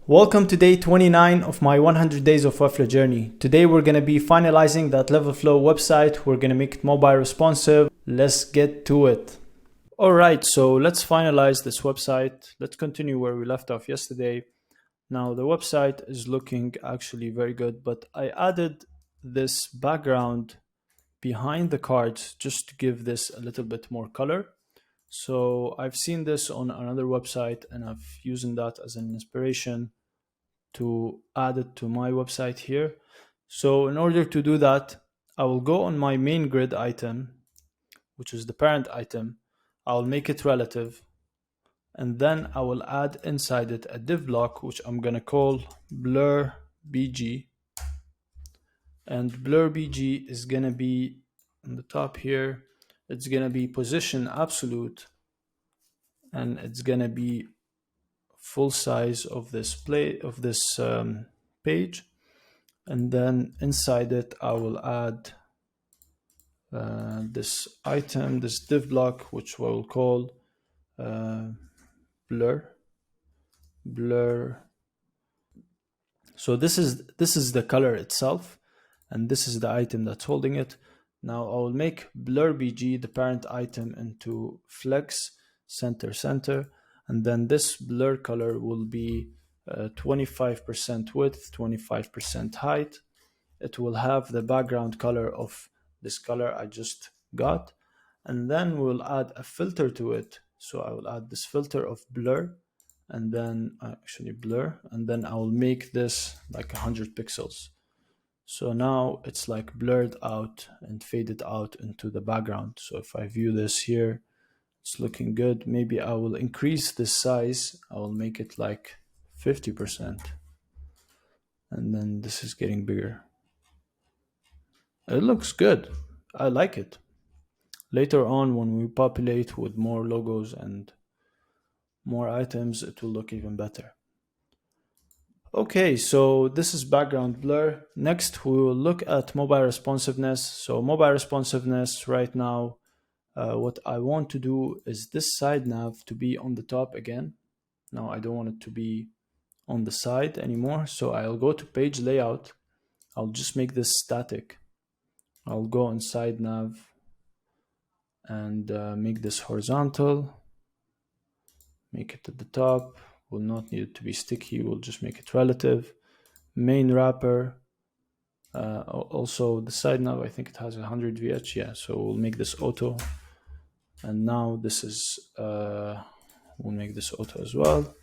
Welcome to day 29 of my 100 days of Webflow journey. Today we're going to be finalizing that Webflow website. We're going to make it mobile responsive. Let's get to it. Alright, so let's finalize this website. Let's continue where we left off yesterday. Now the website is looking actually very good, but I added this background behind the cards just to give this a little bit more color. So I've seen this on another website and I've used that as an inspiration to add it to my website here. So in order to do that, I will go on my main grid item, which is the parent item. I'll make it relative, and then I will add inside it a div block, which I'm gonna call blur bg. And blur bg is gonna be on the top here. It's gonna be position absolute, and it's gonna be full size of this page. And then inside it I will add this item, this div block, which we'll call blur. So this is the color itself, and this is the item that's holding it. Now I will make blur bg, the parent item, into flex center, and then this blur color will be 25% width, 25% height. It will have the background color of this color I just got, and then we'll add a filter to it. So I will add this filter of blur, and then blur, and then I will make this like 100 pixels. So now it's like blurred out and faded out into the background. So if I view this here, it's looking good. Maybe I will increase this size. I will make it like 50%. And then this is getting bigger. It looks good. I like it. Later on, when we populate with more logos and more items, it will look even better. Okay, so this is background blur. Next, we will look at mobile responsiveness. So mobile responsiveness right now, what I want to do is this side nav to be on the top again. Now I don't want it to be on the side anymore. So I'll go to page layout. I'll just make this static. I'll go inside nav and make this horizontal. Make it at the top. Will not need it to be sticky. We'll just make it relative. Main wrapper. Also the side nav, I think it has 100 VH. Yeah, so we'll make this auto. And now this is, we'll make this auto as well.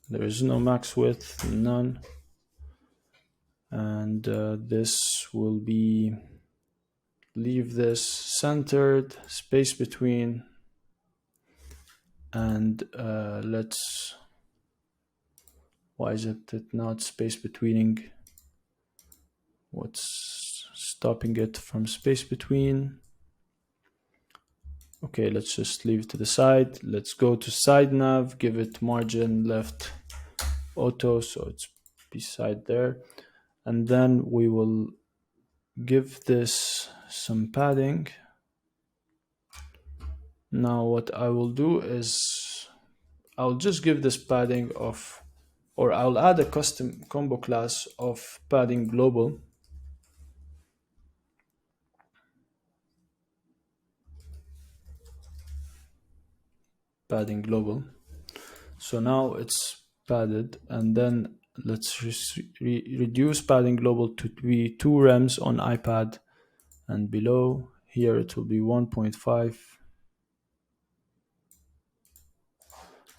There is no max width, none. And this will be, leave this centered, space between, and let's, why is it not space betweening? What's stopping it from space between? Okay, let's just leave it to the side. Let's go to side nav, give it margin left auto, so it's beside there. And then we will give this some padding. Now what I will do is I'll just give this padding of, or I'll add a custom combo class of padding global. Padding global. So now it's padded, and then let's reduce padding global to be 2 rems on iPad, and below here it will be 1.5,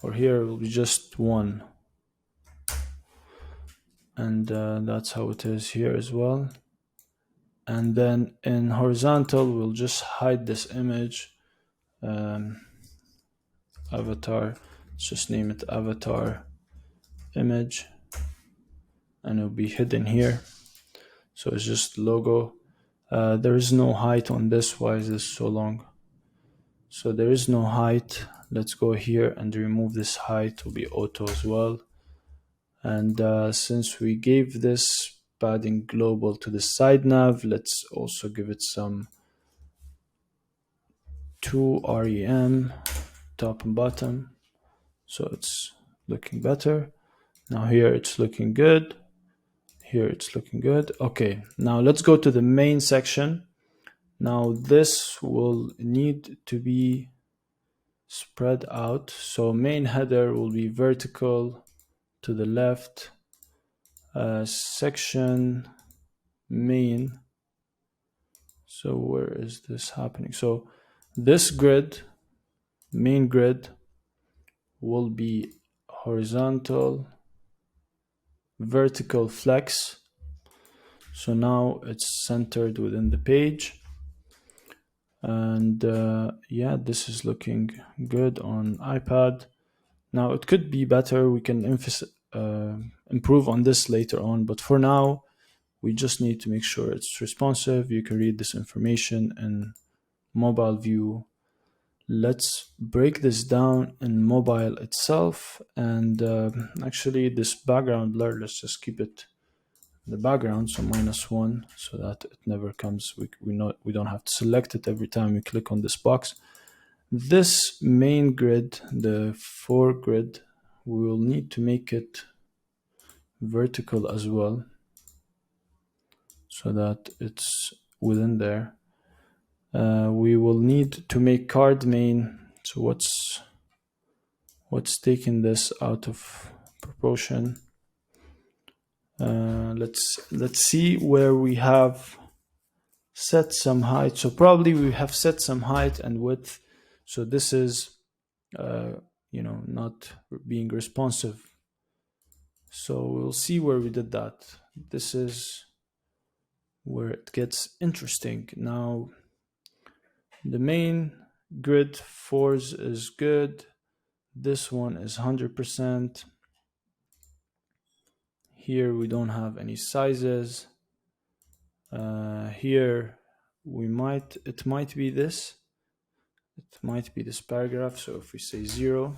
or here it will be just 1, and that's how it is here as well. And then in horizontal we'll just hide this image, avatar. Let's just name it avatar image, and it'll be hidden here. So it's just logo. There is no height on this. Why is this so long? So there is no height. Let's go here and remove this height. It will be auto as well. And since we gave this padding global to the side nav, let's also give it some 2 rem top and bottom. So it's looking better. Now here it's looking good. Here it's looking good. Okay, now let's go to the main section. Now this will need to be spread out. So main header will be vertical to the left. Section main. So where is this happening? So this grid, main grid, will be horizontal, vertical flex. So now it's centered within the page. And yeah, this is looking good on iPad. Now it could be better. We can improve on this later on. But for now, we just need to make sure it's responsive. You can read this information in mobile view. Let's break this down in mobile itself. And actually this background blur, let's just keep it the background, so -1, so that it never comes, we don't have to select it every time we click on this box. This main grid, the foregrid, we will need to make it vertical as well, so that it's within there. We will need to make card main. So what's taking this out of proportion? Let's see where we have set some height. So probably we have set some height and width. So this is not being responsive. So we'll see where we did that. This is where it gets interesting. Now the main grid fours is good. This one is 100%. Here we don't have any sizes. Here it might be this. It might be this paragraph. So if we say 0,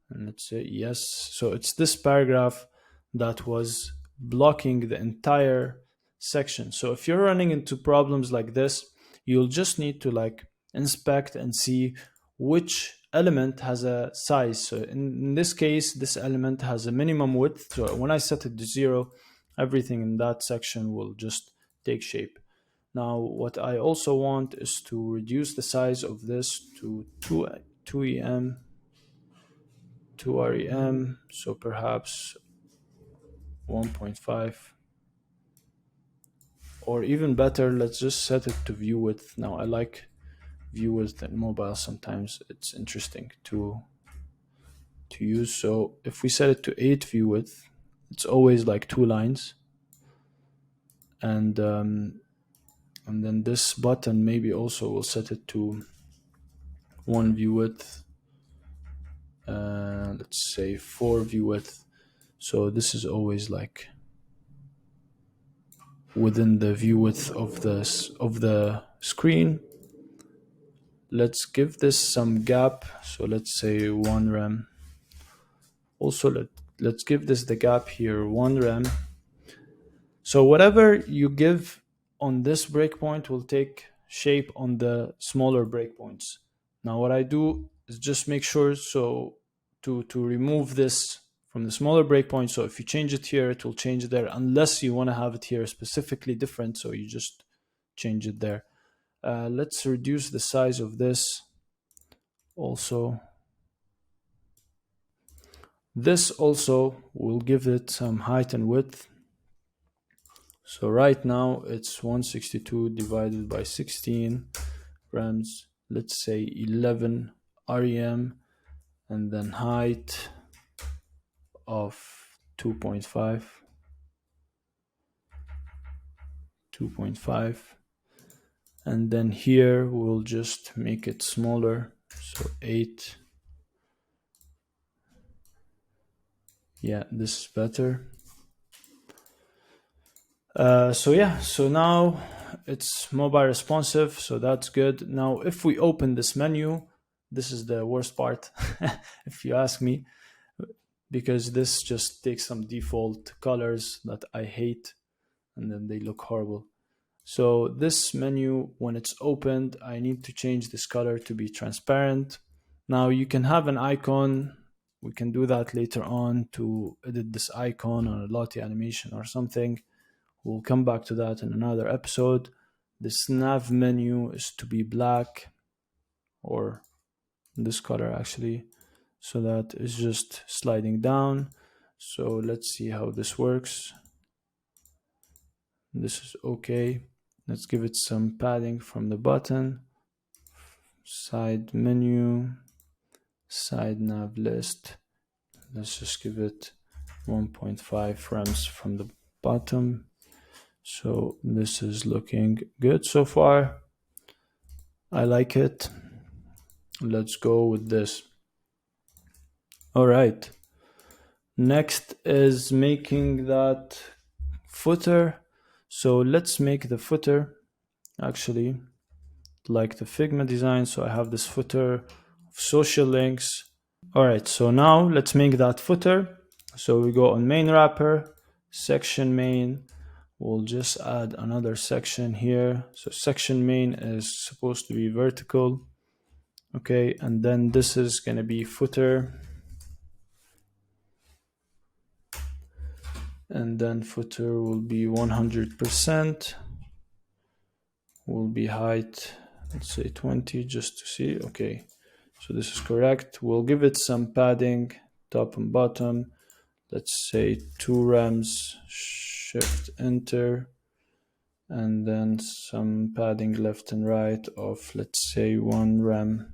and let's say yes, so it's this paragraph that was blocking the entire section. So if you're running into problems like this, you'll just need to inspect and see which element has a size. So in this case, this element has a minimum width. So when I set it to 0, everything in that section will just take shape. Now, what I also want is to reduce the size of this to 2 rem, so perhaps 1.5, or even better, let's just set it to view width. Now I like view width in mobile. Sometimes it's interesting to use. So if we set it to 8 view width, it's always like 2 lines, and then this button maybe also will set it to 1 view width. Let's say 4 view width. So this is always like within the view width of the screen. Let's give this some gap. So let's say 1 rem. Also, let's give this the gap here, 1 rem. So whatever you give on this breakpoint will take shape on the smaller breakpoints. Now what I do is just make sure to remove this from the smaller breakpoint. So if you change it here, it will change there, unless you want to have it here specifically different. So you just change it there. Let's reduce the size of this also. This also will give it some height and width. So right now it's 162 divided by 16 rems. Let's say 11 rem, and then height of 2.5, and then here we'll just make it smaller, so 8. Yeah, this is better. So now it's mobile responsive, so that's good. Now if we open this menu, this is the worst part if you ask me, because this just takes some default colors that I hate, and then they look horrible. So this menu, when it's opened, I need to change this color to be transparent. Now you can have an icon We can do that later on to edit this icon or a Lottie animation or something. We'll come back to that in another episode. This nav menu is to be black, or this color actually, so that is just sliding down. So let's see how this works. This is okay. Let's give it some padding from the button. Side menu, side nav list. Let's just give it 1.5 frames from the bottom. So this is looking good so far. I like it. Let's go with this. All right. Next is making that footer. So let's make the footer actually like the Figma design. So I have this footer of social links. All right, so now let's make that footer. So we go on main wrapper, section main. We'll just add another section here. So section main is supposed to be vertical. Okay, and then this is going to be footer. And then footer will be 100%. Will be height, let's say 20, just to see. Okay, so this is correct. We'll give it some padding, top and bottom. Let's say 2 rems, shift enter, and then some padding left and right of, let's say, 1 rem,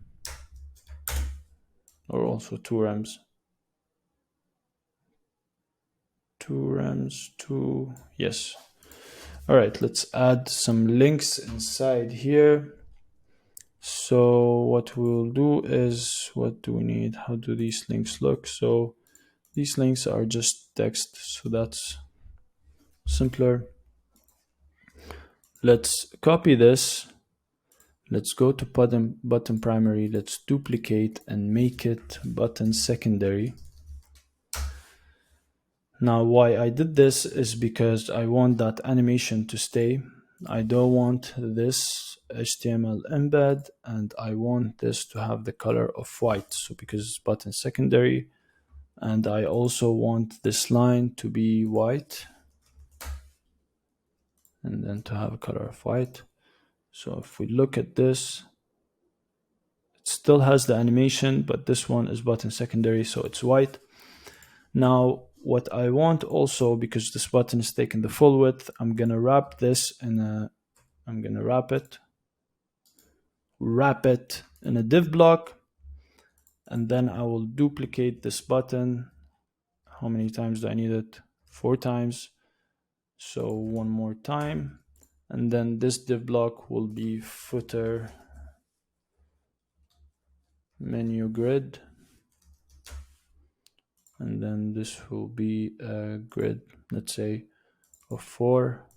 or also 2 rems. 2 rems, 2, yes. All right, let's add some links inside here. So what we'll do is, what do we need? How do these links look? So these links are just text, so that's simpler. Let's copy this. Let's go to button primary. Let's duplicate and make it button secondary. Now, why I did this is because I want that animation to stay. I don't want this HTML embed, and I want this to have the color of white. So because it's button secondary, and I also want this line to be white, and then to have a color of white. So if we look at this, it still has the animation, but this one is button secondary, so it's white. Now, what I want also, because this button is taking the full width, I'm gonna wrap this in a, I'm gonna wrap it in a div block, and then I will duplicate this button. How many times do I need it? 4 times. So 1 more time, and then this div block will be footer menu grid, and then this will be a grid, let's say, of 4.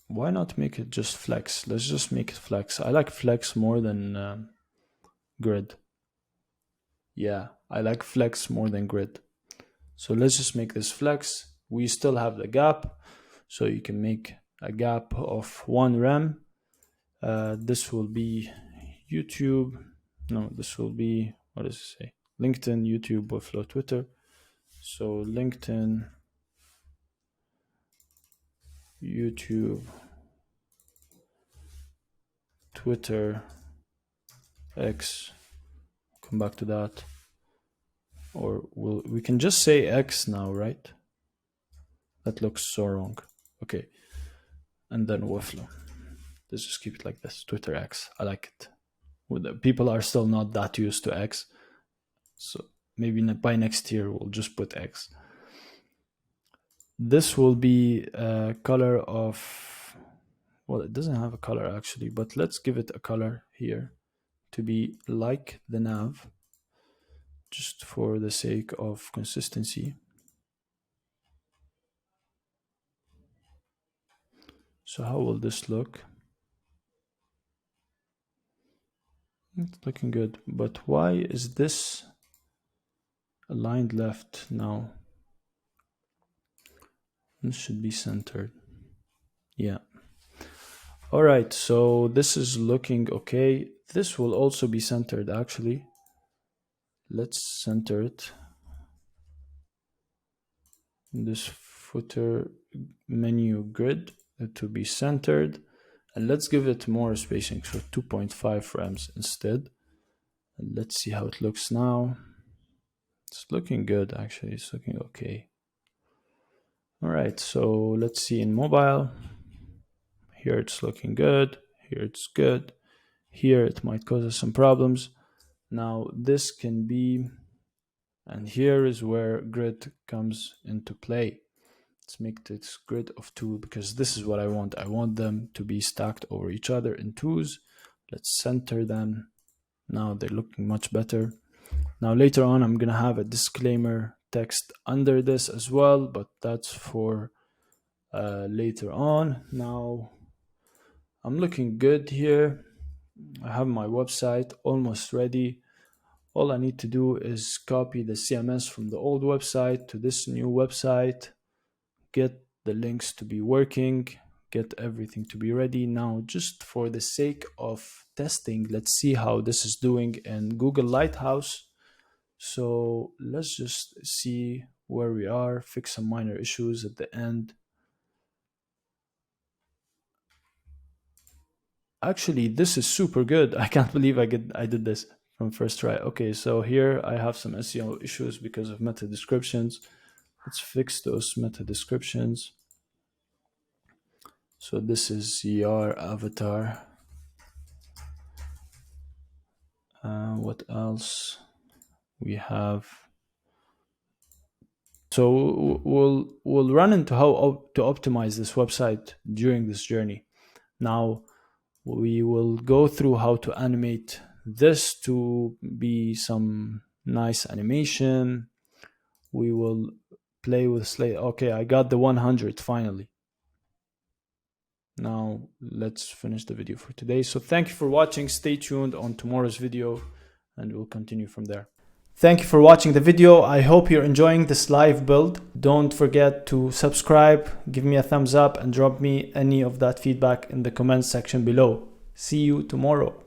Why not make it just flex? Let's just make it flex. I like flex more than grid. Yeah, I like flex more than grid. So let's just make this flex. We still have the gap, so you can make a gap of 1 rem. This will be YouTube. No, this will be, what does it say? LinkedIn, YouTube, Webflow, Twitter. So LinkedIn, YouTube, Twitter, X. Come back to that. Or we can just say X now, right? That looks so wrong. Okay. And then Webflow. Let's just keep it like this. Twitter X. I like it. People are still not that used to X. So maybe by next year we'll just put X. This will be a color of, well, it doesn't have a color actually, but let's give it a color here to be like the nav, just for the sake of consistency. So how will this look? It's looking good, but why is this aligned left now? This should be centered. Yeah. All right, so this is looking okay. This will also be centered actually. Let's center it. This footer menu grid to be centered, and let's give it more spacing, so 2.5 frames instead. And let's see how it looks now. It's looking good, actually. It's looking okay. All right, so let's see in mobile. Here it's looking good. Here it's good. Here it might cause us some problems. Now this can be, and here is where grid comes into play. Let's make this grid of 2 because this is what I want. I want them to be stacked over each other in 2s. Let's center them. Now they're looking much better. Now later on I'm gonna have a disclaimer text under this as well, but that's for later on. Now I'm looking good here. I have my website almost ready. All I need to do is copy the CMS from the old website to this new website, get the links to be working, get everything to be ready. Now, just for the sake of testing, let's see how this is doing in Google Lighthouse. So let's just see where we are, fix some minor issues at the end. Actually, this is super good. I can't believe I did this from first try. Okay, so here I have some SEO issues because of meta descriptions. Let's fix those meta descriptions. So this is your avatar. What else we have? So we'll run into how to optimize this website during this journey. Now we will go through how to animate this to be some nice animation. We will play with slate. Okay, I got the 100 finally. Now let's finish the video for today. So thank you for watching. Stay tuned on tomorrow's video and we'll continue from there. Thank you for watching the video. I hope you're enjoying this live build. Don't forget to subscribe, give me a thumbs up, and drop me any of that feedback in the comments section below. See you tomorrow.